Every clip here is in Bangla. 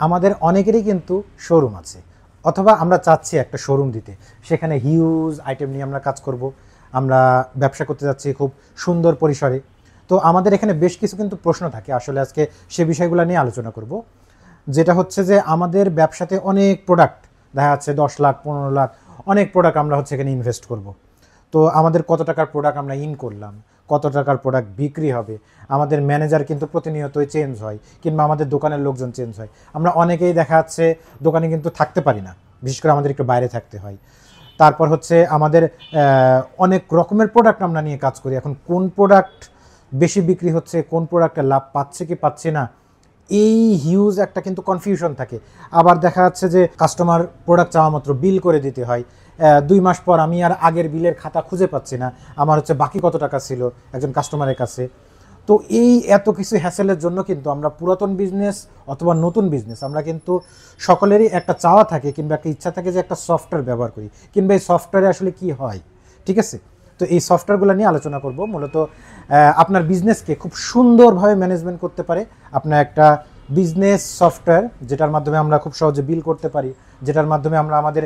আমাদের অনেকেরই কিন্তু শোরুম আছে, অথবা আমরা চাচ্ছি একটা শোরুম দিতে, সেখানে হিউজ আইটেম নিয়ে আমরা কাজ করব, আমরা ব্যবসা করতে যাচ্ছি খুব সুন্দর পরিসরে। তো আমাদের এখানে বেশ কিছু কিন্তু প্রশ্ন থাকে, আসলে আজকে সে বিষয়গুলো নিয়ে আলোচনা করব। যেটা হচ্ছে যে আমাদের ব্যবসাতে অনেক প্রোডাক্ট দেখা যাচ্ছে 10 লাখ 15 লাখ অনেক প্রোডাক্ট আমরা হচ্ছে এখানে ইনভেস্ট করব। তো আমাদের কত টাকার প্রোডাক্ট আমরা ইন করলাম, কত টাকার প্রোডাক্ট বিক্রি হবে, আমাদের ম্যানেজার কিন্তু প্রতিনিয়তই চেঞ্জ হয়, কিংবা আমাদের দোকানের লোকজন চেঞ্জ হয়। আমরা অনেকেই দেখা যাচ্ছে দোকানে কিন্তু থাকতে পারি না, বিশেষ করে আমাদের একটু বাইরে থাকতে হয়। তারপর হচ্ছে আমাদের অনেক রকমের প্রোডাক্ট আমরা নিয়ে কাজ করি। এখন কোন প্রোডাক্ট বেশি বিক্রি হচ্ছে, কোন প্রোডাক্টে লাভ পাচ্ছে কি পাচ্ছে না, এই হিউজ একটা কিন্তু কনফিউশন থাকে। আবার দেখা যাচ্ছে যে কাস্টমার প্রোডাক্ট চাওয়া মাত্র বিল করে দিতে হয়। 2 মাস পর আমি আর আগের বিলের খাতা খুঁজে পাচ্ছি না, আমার হচ্ছে বাকি কত টাকা ছিল একজন কাস্টমারের কাছে। তো এই এত কিছু হ্যাসেলের জন্য কিন্তু আমরা পুরাতন বিজনেস অথবা নতুন বিজনেস, আমরা কিন্তু সকলেরই একটা চাওয়া থাকে কিংবা একটা ইচ্ছা থাকে যে একটা সফটওয়্যার ব্যবহার করি, কিংবা এই সফটওয়্যারে আসলে কি হয়। ঠিক আছে, তো এই সফটওয়্যারগুলো নিয়ে আলোচনা করব। মূলত আপনার বিজনেসকে খুব সুন্দরভাবে ম্যানেজমেন্ট করতে পারে আপনার একটা বিজনেস সফটওয়্যার, যেটার মাধ্যমে আমরা খুব সহজে বিল করতে পারি, যেটার মাধ্যমে আমরা আমাদের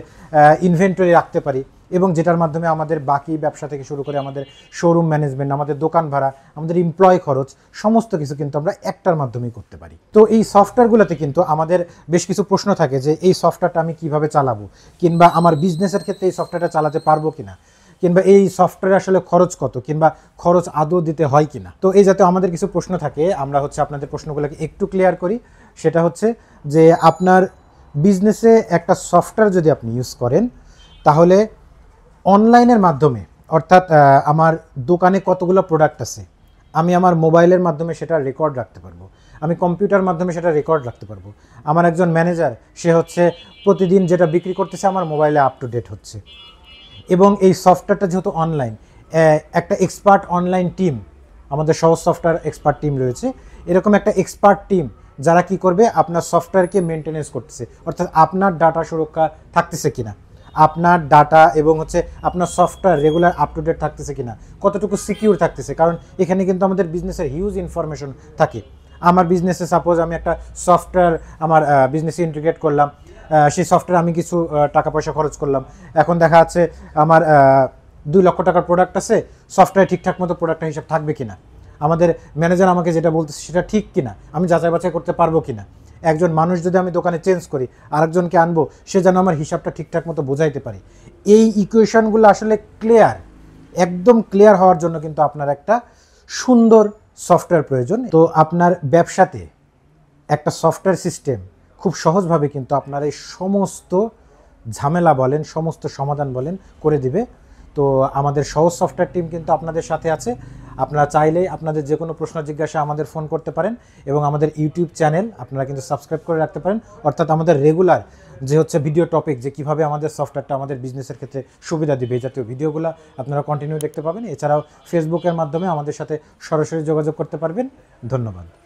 ইনভেন্টরি রাখতে পারি, এবং যেটার মাধ্যমে আমাদের বাকি ব্যবসা থেকে শুরু করে আমাদের শোরুম ম্যানেজমেন্ট, আমাদের দোকান ভাড়া, আমাদের এমপ্লয় খরচ, সমস্ত কিছু কিন্তু আমরা একটার মাধ্যমেই করতে পারি। তো এই সফটওয়্যারগুলোতে কিন্তু আমাদের বেশ কিছু প্রশ্ন থাকে যে এই সফটওয়্যারটা আমি কিভাবে চালাবো, কিংবা আমার বিজনেসের ক্ষেত্রে এই সফটওয়্যারটা চালাতে পারবো কিনা, কিংবা এই সফটওয়্যারে আসলে খরচ কত, কিংবা খরচ আদৌ দিতে হয় কিনা। তো এই যাতে আমাদের কিছু প্রশ্ন থাকে, আমরা হচ্ছে আপনাদের প্রশ্নগুলোকে একটু ক্লিয়ার করি। সেটা হচ্ছে যে আপনার বিজনেসে একটা সফটওয়্যার যদি আপনি ইউজ করেন, তাহলে অনলাইনের মাধ্যমে, অর্থাৎ আমার দোকানে কতগুলো প্রোডাক্ট আছে, আমি আমার মোবাইলের মাধ্যমে সেটা রেকর্ড রাখতে পারবো, আমি কম্পিউটার মাধ্যমে সেটা রেকর্ড রাখতে পারবো। আমার একজন ম্যানেজার, সে হচ্ছে প্রতিদিন যেটা বিক্রি করতেছে আমার মোবাইলে আপ টু ডেট হচ্ছে। এবং এই সফটওয়্যারটা যেহেতু অনলাইন, একটা এক্সপার্ট অনলাইন টিম, আমাদের সহজ সফটওয়্যার এক্সপার্ট টিম রয়েছে, এরকম একটা এক্সপার্ট টিম যারা কি করবে, আপনার সফটওয়্যারকে মেনটেনেন্স করতেছে, অর্থাৎ আপনার ডাটা সুরক্ষা থাকতেছে কিনা, আপনার ডাটা এবং হচ্ছে আপনার software regular up to date থাকতেছে কিনা, কতটুকু সিকিউর থাকতেছে। কারণ এখানে কিন্তু আমাদের বিজনেসের হিউজ ইনফরমেশন থাকে। আমার বিজনেসে সাপোজ আমি একটা সফটওয়্যার আমার বিজনেসে ইন্টিগ্রেট করলাম, সেই সফটওয়্যার আমি কিছু টাকা পয়সা খরচ করলাম, এখন দেখা যাচ্ছে আমার 2 লক্ষ টাকার প্রোডাক্ট আছে, সফটওয়্যার ঠিকঠাক মতো প্রোডাক্টের হিসাব থাকবে কিনা, আমাদের ম্যানেজার আমাকে যেটা বলতেছে সেটা ঠিক কিনা, আমি যাচাই বাছাই করতে পারবো কিনা, একজন মানুষ যদি আমি দোকানে চেঞ্জ করি আরেকজনকে আনবো, সে যেন আমার হিসাবটা ঠিকঠাক মতো বোঝাইতে পারি। এই ইকুয়েশনগুলো আসলে ক্লিয়ার, একদম ক্লিয়ার হওয়ার জন্য কিন্তু আপনার একটা সুন্দর সফটওয়্যার প্রয়োজন। তো আপনার ব্যবসাতে একটা সফটওয়্যার সিস্টেম খুব সহজভাবে কিন্তু আপনার এই সমস্ত ঝামেলা বলেন, সমস্ত সমাধান বলেন করে দিবে। তো আমাদের সহজ সফটওয়্যার টিম কিন্তু আপনাদের সাথে আছে। আপনারা চাইলেই আপনাদের যে কোনো প্রশ্ন জিজ্ঞাসা আমাদের ফোন করতে পারেন, এবং আমাদের ইউটিউব চ্যানেল আপনারা কিন্তু সাবস্ক্রাইব করে রাখতে পারেন, অর্থাৎ আমাদের রেগুলার যে হচ্ছে ভিডিও টপিক, যে কীভাবে আমাদের সফটওয়্যারটা আমাদের বিজনেসের ক্ষেত্রে সুবিধা দিবে, এই জাতীয় ভিডিওগুলো আপনারা কন্টিনিউ দেখতে পাবেন। এছাড়াও ফেসবুকের মাধ্যমে আমাদের সাথে সরাসরি যোগাযোগ করতে পারবেন। ধন্যবাদ।